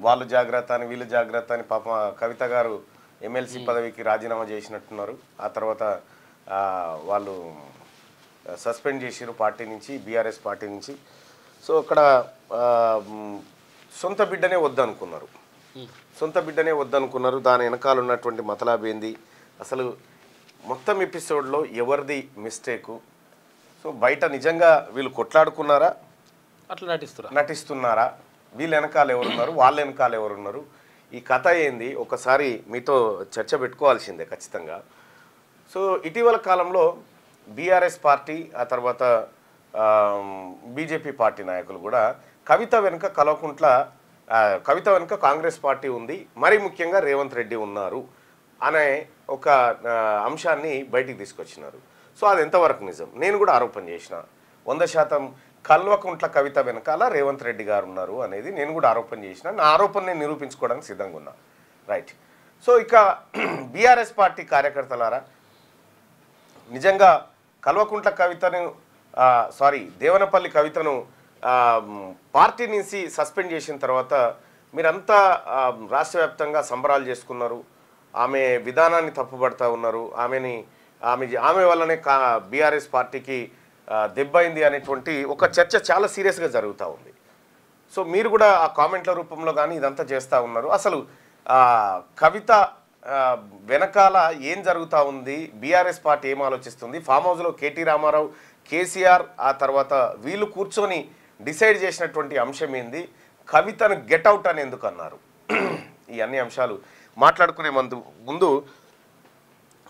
వాళ్ళు జాగ్రత్త అని వీళ్ళు జాగ్రత్త అని పాప కవిత గారు ఎమ్మెల్సీ పదవికి రాజీనామా చేసినట్టున్నారు. ఆ తర్వాత వాళ్ళు సస్పెండ్ చేసిరు పార్టీ నుంచి, బీఆర్ఎస్ పార్టీ నుంచి. సో అక్కడ సొంత బిడ్డనే వద్దనుకున్నారు. దాని వెనకాల ఉన్నటువంటి మతలాబేంది, అసలు మొత్తం ఎపిసోడ్లో ఎవరిది మిస్టేకు, సో బయట నిజంగా వీళ్ళు కొట్లాడుకున్నారా, అట్లా నటిస్తున్నారా, వీళ్ళ వెనకాల ఎవరున్నారు, వాళ్ళ వెనకాల ఎవరున్నారు, ఈ కథ ఏంది ఒకసారి మీతో చర్చ పెట్టుకోవాల్సిందే ఖచ్చితంగా. సో ఇటీవల కాలంలో బీఆర్ఎస్ పార్టీ, ఆ తర్వాత బీజేపీ పార్టీ నాయకులు కూడా కవిత వెనుక కవిత వెనుక కాంగ్రెస్ పార్టీ ఉంది, మరీ ముఖ్యంగా రేవంత్ రెడ్డి ఉన్నారు అనే ఒక అంశాన్ని బయటికి తీసుకొచ్చినారు. సో అది ఎంతవరకు నిజం? నేను కూడా ఆరోపణ చేసిన 100% కల్వకుంట్ల కవిత వెనకాల రేవంత్ రెడ్డి గారు ఉన్నారు అనేది నేను కూడా ఆరోపణ చేసిన. నా ఆరోపణ నేను నిరూపించుకోవడానికి సిద్ధంగా ఉన్నా. రైట్. సో ఇక బీఆర్ఎస్ పార్టీ కార్యకర్తలారా, నిజంగా కల్వకుంట్ల కవితను దేవనపల్లి కవితను పార్టీ నుంచి సస్పెండ్ చేసిన తర్వాత మీరంతా రాష్ట్ర వ్యాప్తంగా సంబరాలు చేసుకున్నారు. ఆమె విధానాన్ని తప్పుపడతా ఉన్నారు. ఆమె వల్లనే బీఆర్ఎస్ పార్టీకి దెబ్బైంది అనేటువంటి ఒక చర్చ చాలా సీరియస్గా జరుగుతూ ఉంది. సో మీరు కూడా ఆ కామెంట్ల రూపంలో కానీ ఇదంతా చేస్తూ ఉన్నారు. అసలు కవిత వెనకాల ఏం జరుగుతూ ఉంది, బీఆర్ఎస్ పార్టీ ఏం ఆలోచిస్తుంది, ఫామ్ హౌస్లో కేటీ రామారావు, కేసీఆర్, ఆ తర్వాత వీళ్ళు కూర్చొని డిసైడ్ చేసినటువంటి అంశం ఏంది, కవితను గెట్అవుట్ అని ఎందుకు అన్నారు, ఈ అన్ని అంశాలు మాట్లాడుకునే ముందు